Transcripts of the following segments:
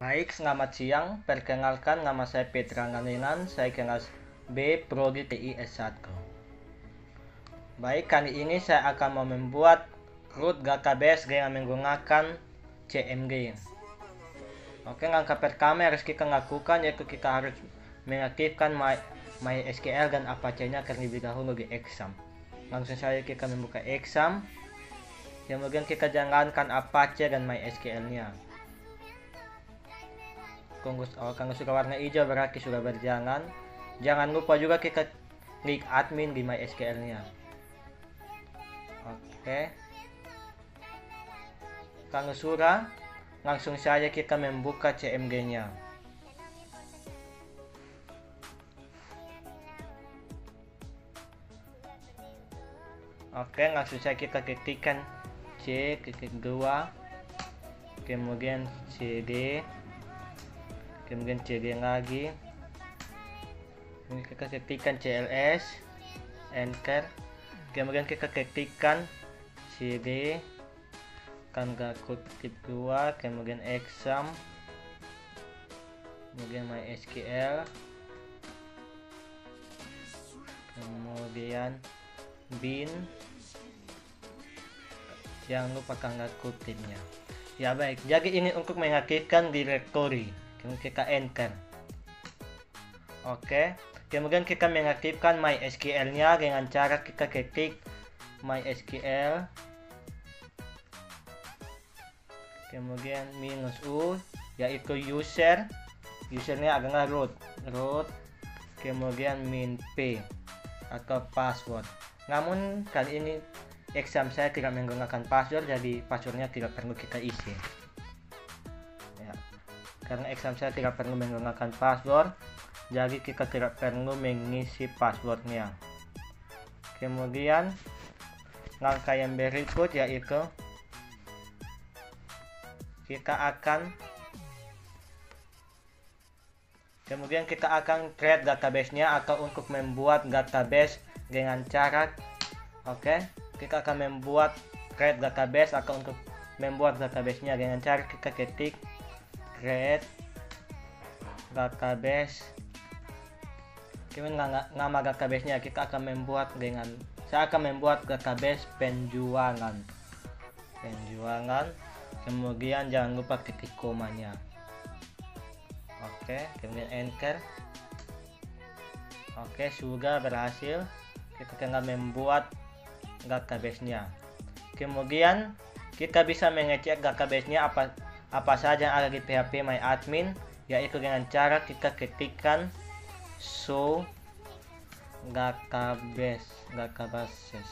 Baik, selamat siang. Perkenalkan, nama saya Petra Nganinan. Saya kelas B Prodi TI S1. Baik, kali ini saya akan membuat root database dengan menggunakan CMD. Oke, langkah pertama yang harus kita lakukan yaitu kita harus mengaktifkan MySQL dan Apache-nya terlebih dahulu di exam. Langsung saja kita membuka exam. Kemudian kita jalankan Apache dan MySQL-nya. Kalau sudah warna hijau berarti sudah berjalan. Jangan lupa juga kita klik admin di MySQL-nya. Oke. Kalau sudah, langsung saja kita membuka CMD-nya. Oke, langsung saja kita ketikkan C, klik 2, kemudian CD, kemudian CD lagi, kemudian kita ketikkan CLS, enter, kemudian kita ketikkan CD, tangga kutip 2, kemudian exam, kemudian MySQL, kemudian bin, jangan lupa tangga kutipnya. Ya baik, jadi ini untuk mengaktifkan directory. Kemudian kita enter. Oke, kemudian kita mengaktifkan MySQL-nya dengan cara kita ketik MySQL, kemudian -u yaitu usernya adalah root, kemudian -p atau password. Namun kali ini exam saya tidak menggunakan password, jadi passwordnya tidak perlu kita isi ya. Karena exam saya tidak perlu menggunakan password, jadi kita tidak perlu mengisi passwordnya. Kemudian langkah yang berikut yaitu kita akan create database-nya atau untuk membuat database dengan cara kita akan membuat create database atau untuk membuat database-nya dengan cara kita ketik create database, kemudian nama database-nya saya akan membuat database penjualan, kemudian jangan lupa titik komanya. Oke, kemudian enter. Oke, sudah berhasil. Kita tinggal membuat database-nya. Kemudian kita bisa mengecek database-nya apa saja yang ada di PHP MyAdmin, yaitu dengan cara kita ketikkan show databases.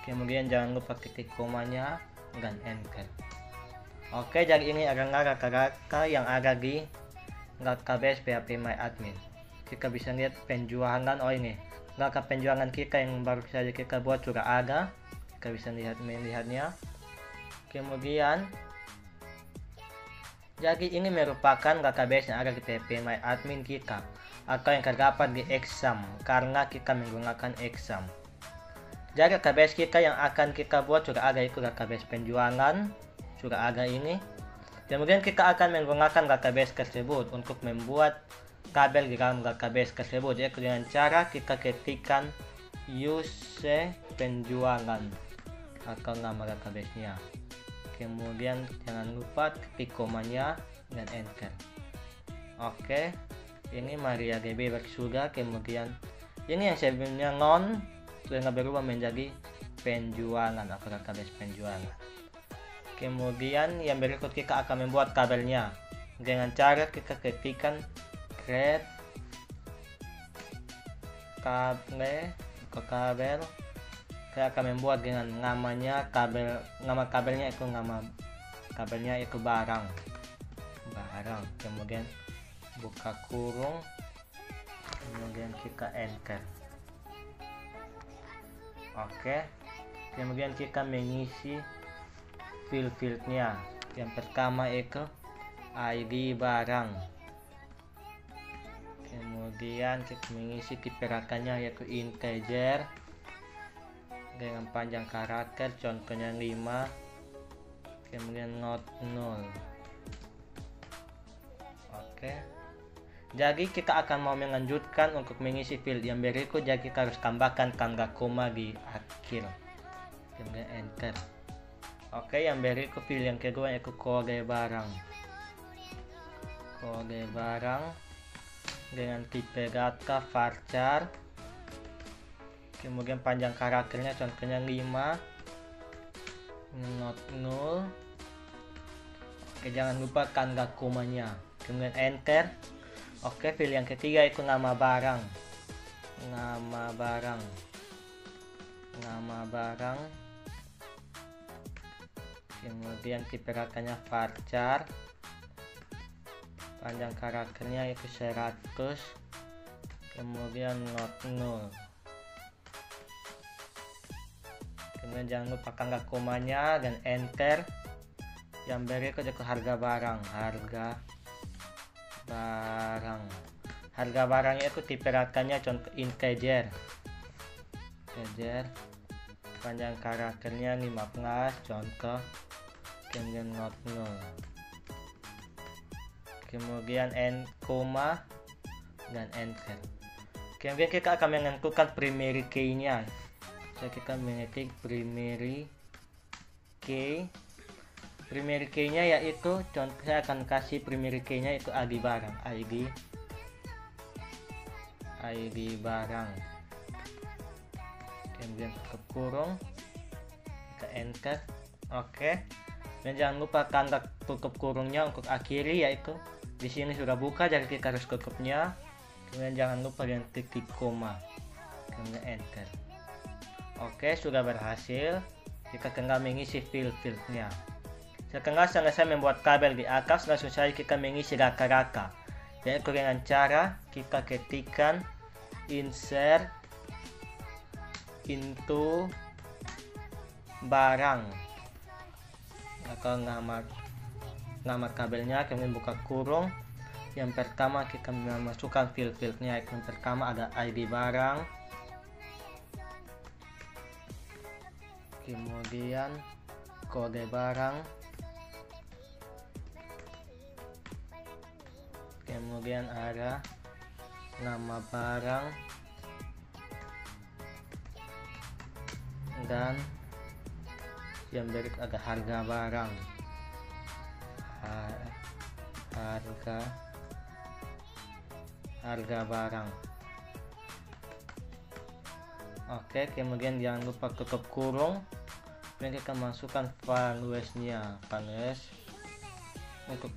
Kemudian jangan lupa titik komanya dan enter. Oke, jadi ini adalah data yang ada di database PHP MyAdmin. Kita bisa lihat penjualan. Oh, ini data penjualan kita yang baru saja kita buat sudah ada. Kita bisa melihatnya. Kemudian jadi ini merupakan database yang ada di PHP MyAdmin kita atau yang terdapat di exam karena kita menggunakan exam. Jadi database kita yang akan kita buat sudah ada, itu database penjualan sudah ada ini. Kemudian kita akan menggunakan database tersebut untuk membuat tabel di dalam database tersebut, yaitu dengan cara kita ketikkan use penjualan atau nama database-nya. Kemudian jangan lupa ketik komanya dan enter. Oke, ini MariaDB sudah. Kemudian ini yang sebelumnya sudah berubah menjadi penjualan atau database penjualan. Kemudian yang berikut kita akan membuat tabelnya dengan cara kita ketikkan create tabel. Saya akan membuat dengan nama tabelnya itu barang. Kemudian buka kurung, kemudian kita enter. Oke, kemudian kita mengisi field-nya. Yang pertama itu ID barang, kemudian kita mengisi tipe rakannya yaitu integer dengan panjang karakter, contohnya 5, kemudian not 0. Oke, jadi kita akan mau melanjutkan untuk mengisi field yang berikut. Jadi kita harus tambahkan tanda koma di akhir, kemudian enter. Oke, yang berikut field yang kedua yaitu kode barang. Kode barang dengan tipe data varchar, kemudian panjang karakternya contohnya 5, not 0. Oke, jangan lupa tanda komanya, kemudian enter. Oke, field yang ketiga itu nama barang. Nama barang, kemudian tipe datanya varchar, panjang karakternya itu 100, kemudian not 0. Kemudian jangan lupa tanda komanya dan enter. Yang berikut itu harga barang. Harga barangnya itu tipe datanya contoh integer, panjang karakternya 15 contoh, kemudian not 0, kemudian koma dan enter. Kemudian kita akan menentukan primary key nya. Jadi kita mengetik primary key. Primary key nya yaitu contoh, saya akan kasih primary key nya itu ID barang, ID barang, kemudian tutup kurung, kita enter. Oke, dan jangan lupa tanda tutup kurungnya untuk akhiri, yaitu di sini sudah buka jadi kita harus tutupnya. Kemudian jangan lupa dengan titik koma, kemudian enter. Oke, sudah berhasil. Kita tinggal mengisi field-fieldnya. Setelah selesai membuat tabel di atas, langsung saja kita mengisi data-data, yaitu dengan cara kita ketikkan insert into barang atau nama tabelnya, kemudian buka kurung. Yang pertama kita memasukkan field-fieldnya. Yang pertama ada ID barang, kemudian kode barang, kemudian ada nama barang, dan yang berikut ada harga barang. Harga barang. Oke, kemudian jangan lupa tutup kurung. Dan kita masukkan values-nya, untuk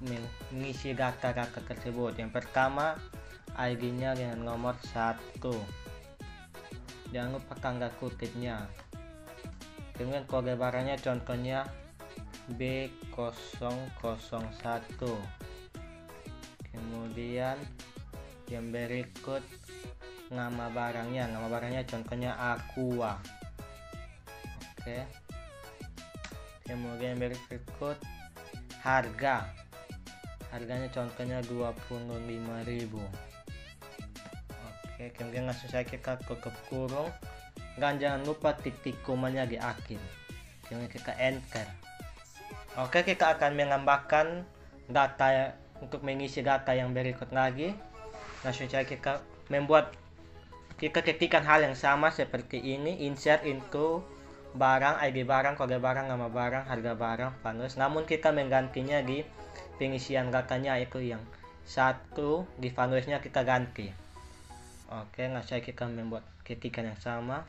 mengisi data-data tersebut. Yang pertama ID-nya dengan nomor 1, jangan lupa tanda kutipnya. Kemudian kode barangnya contohnya B001. Kemudian yang berikut nama barangnya contohnya Aqua. Oke, kemudian berikut harganya contohnya 25.000. Oke, kemudian langsung saja kita tutup kurung dan jangan lupa titik komanya di akhir, kemudian kita enter. Oke, kita akan menambahkan data untuk mengisi data yang berikut lagi. Langsung saja kita ketikkan hal yang sama seperti ini, insert into barang, ID barang, kode barang, nama barang, harga barang, values. Namun kita menggantinya di pengisian datanya, itu yang 1 di valuesnya kita ganti. Oke, nah saya kita membuat ketikan yang sama,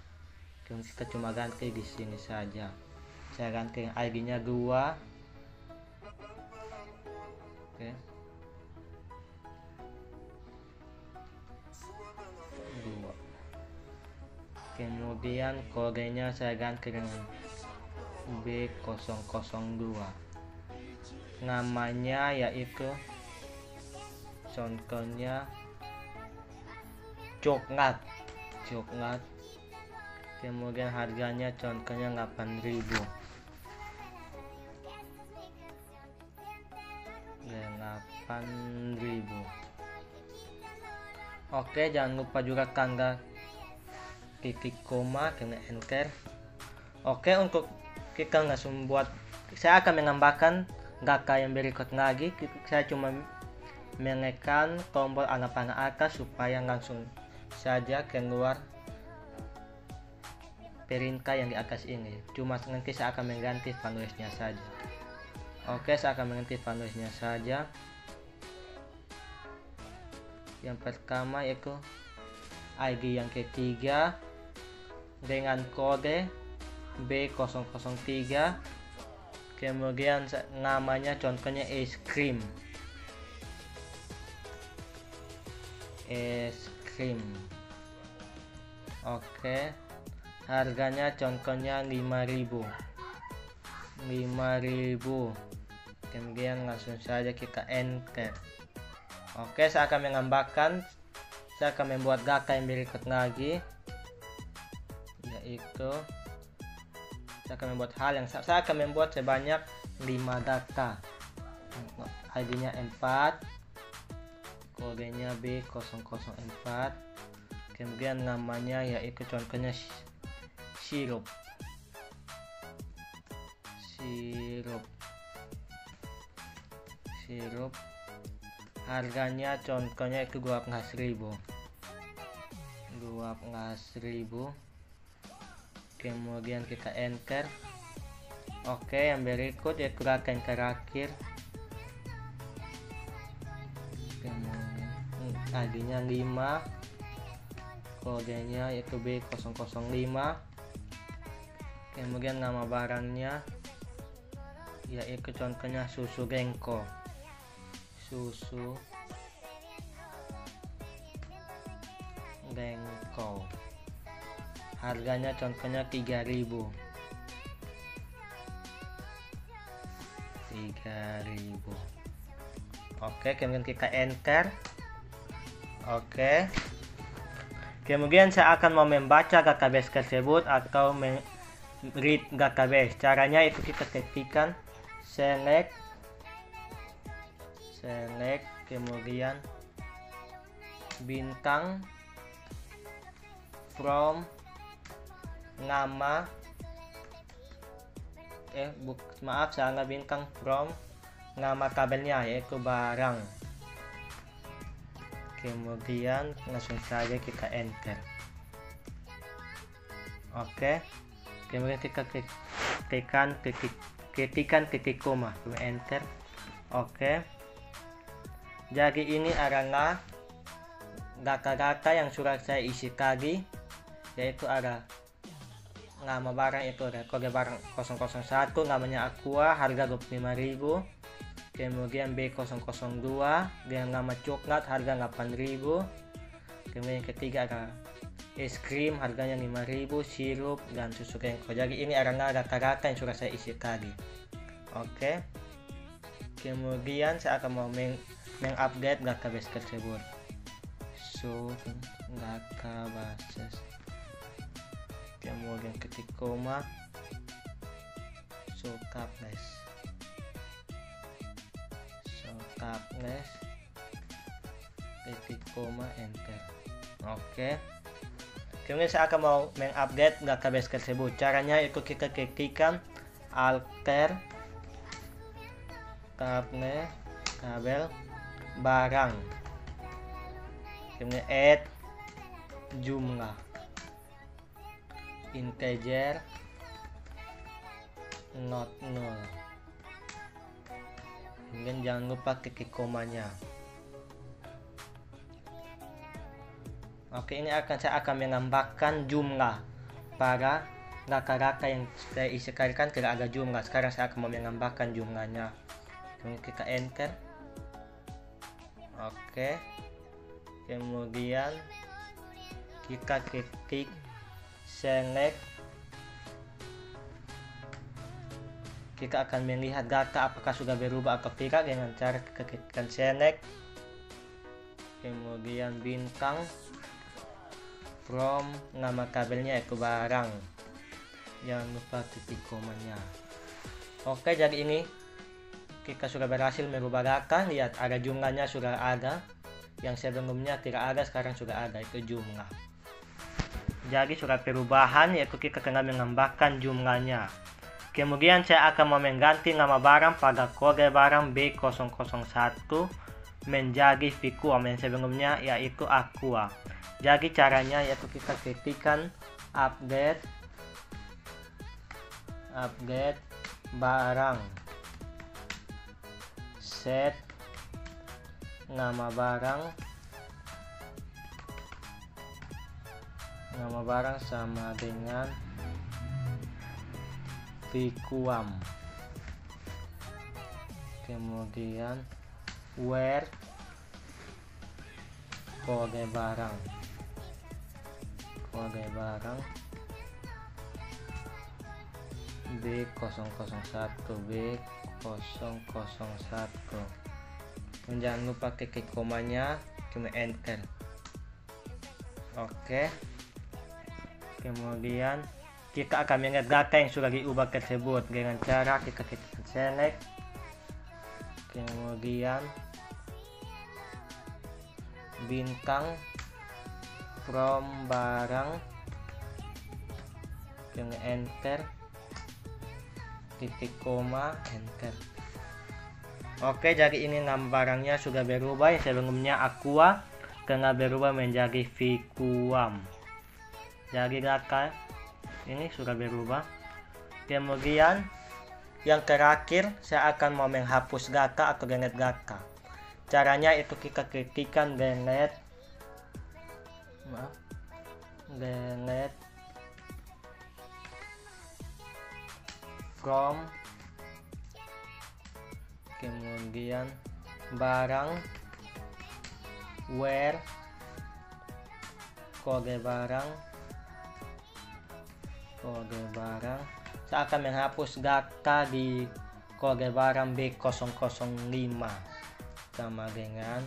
kemudian kita cuma ganti di sini saja. Saya ganti ID-nya 2. Oke, 2. Kemudian kodenya saya ganti dengan B002. Namanya yaitu contohnya coklat. Kemudian harganya contohnya 8.000. Oke, jangan lupa juga tanda titik koma, kemudian enter. Oke, untuk kita langsung buat, saya akan menambahkan data yang berikut lagi. Saya cuma menekan tombol panah atas supaya langsung saja keluar perintah yang di atas ini. Cuma nanti saya akan mengganti valuesnya saja. Oke, saya akan mengganti valuesnya saja. Yang pertama yaitu ID yang ketiga dengan kode B003. Kemudian namanya contohnya es krim. Oke, harganya contohnya 5.000. Kemudian langsung saja kita enter. Oke, saya akan menambahkan, saya akan membuat data yang berikut lagi, yaitu saya akan membuat hal yang saya akan membuat sebanyak 5 data. ID nya 4, kodenya B004, kemudian namanya yaitu contohnya sirup. Harganya contohnya itu 12.000. Kemudian kita enter. Oke, yang berikut yaitu data yang terakhir. ID nya 5, kodenya yaitu B005. Kemudian nama barangnya yaitu contohnya susu Genko. Harganya contohnya 3.000. Oke, kemudian kita enter. Oke, kemudian saya akan mau membaca database tersebut atau read database. Caranya itu kita ketikkan select, kemudian bintang from nama salah bintang from nama tabelnya yaitu barang. Kemudian langsung saja kita enter. Oke, kemudian kita ketikkan titik koma, enter. Oke, jadi ini adalah data-data yang sudah saya isi tadi, yaitu ada nama barang, itu ada kode barang 001, namanya Aqua, harga 25.000. Kemudian B002 dengan nama coklat, harga 8.000. Kemudian yang ketiga ada es krim, harganya 5.000, sirup dan susu Genko. Jadi ini adalah data-data yang sudah saya isi tadi. Oke, kemudian saya akan mau mengupdate database tersebut. Database, kemudian ketik koma, database, ketik koma, enter. Oke, kemudian saya akan mau mengupdate database tersebut. Caranya itu kita ketikkan alter tabel barang, kemudian add jumlah integer not null, kemudian jangan lupa ketik komanya. Oke, ini saya akan menambahkan jumlah pada data-data yang saya isi tadi, kan tidak ada jumlah. Sekarang saya akan menambahkan jumlahnya. Kemudian kita enter. Oke, kemudian kita ketik select. Kita akan melihat data apakah sudah berubah atau tidak dengan cara ketikkan select, kemudian bintang from nama tabelnya yaitu barang, jangan lupa titik komanya. Oke, jadi ini kita sudah berhasil merubah data. Lihat, ada jumlahnya sudah ada, yang sebelumnya tidak ada, sekarang sudah ada, itu jumlah. Jadi sudah perubahan, yaitu kita tinggal menambahkan jumlahnya. Kemudian saya akan mau mengganti nama barang pada kode barang B001 menjadi Vcuum yang sebelumnya yaitu Aqua. Jadi caranya yaitu kita ketikkan update barang, set nama barang sama dengan Vcuum, kemudian where kode barang B001 jangan lupa klik komanya, kemudian enter. Oke, kemudian kita akan melihat data yang sudah diubah tersebut dengan cara kita klik select, kemudian bintang from barang, kemudian enter, titik koma, enter. Oke, jadi ini nama barangnya sudah berubah, yang sebelumnya Aqua karena berubah menjadi Vcuum. Jadi data ini sudah berubah. Kemudian yang terakhir saya akan mau menghapus data atau delete data. Caranya itu kita ketikkan delete from, kemudian barang, where kode barang. Saya akan menghapus data di kode barang B005 sama dengan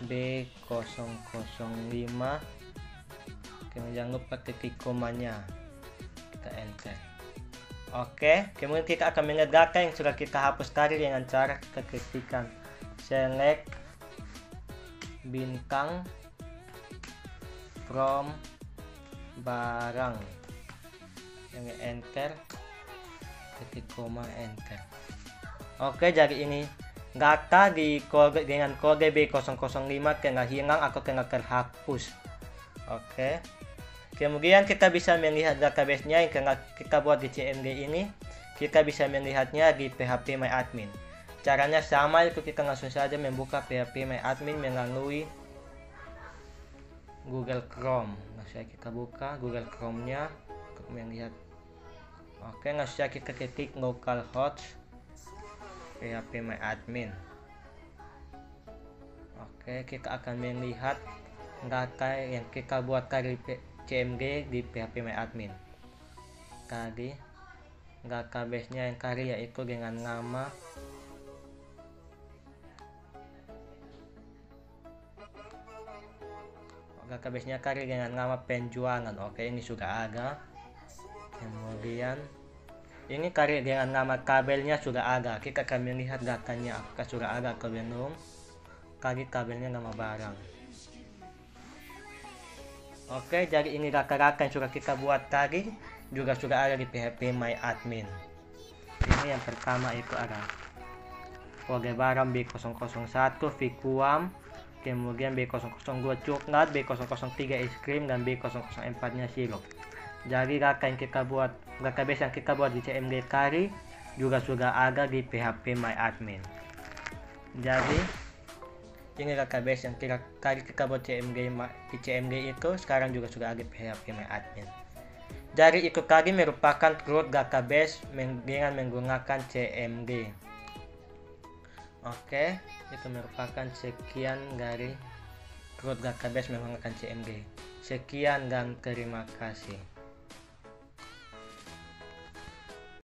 B005, kemudian jangan lupa titik komanya, kita enter. Oke, kemudian kita akan melihat data yang sudah kita hapus tadi dengan cara kita ketikkan select bintang from barang, yang enter, titik koma, enter. Oke, jadi ini data di kode dengan kode B005 kena hilang atau kena terhapus. Oke, kemudian kita bisa melihat database-nya yang kita buat di CMD ini. Kita bisa melihatnya di phpMyAdmin. Caranya sama, itu kita langsung saja membuka phpMyAdmin melalui Google Chrome. Langsung kita buka Google Chrome-nya untuk melihat. Oke, langsung saja kita ketik localhost phpMyAdmin. Oke, kita akan melihat data yang kita buat dari CMD di phpMyAdmin. Tadi database-nya yang kari yaitu dengan nama database-nya kari dengan nama penjualan. Oke, ini sudah ada. Kemudian ini kari dengan nama kabelnya sudah ada. Kita akan melihat datanya apakah sudah ada atau belum. Kari kabelnya nama barang. Oke, jadi ini data-data yang sudah kita buat tadi juga sudah ada di phpMyAdmin. Ini yang pertama itu ada kode barang B001 Vcuum, kemudian B002 coklat, B003 es krim, dan B004 nya sirup. Jadi data yang kita buat, database yang kita buat di CMD tadi juga sudah ada di phpMyAdmin. Jadi ini database yang tadi kita buat di CMD itu sekarang juga sudah ada di phpMyAdmin. Jadi itu tadi merupakan root database dengan menggunakan CMD. Oke, itu merupakan sekian dari root database menggunakan CMD. Sekian dan terima kasih.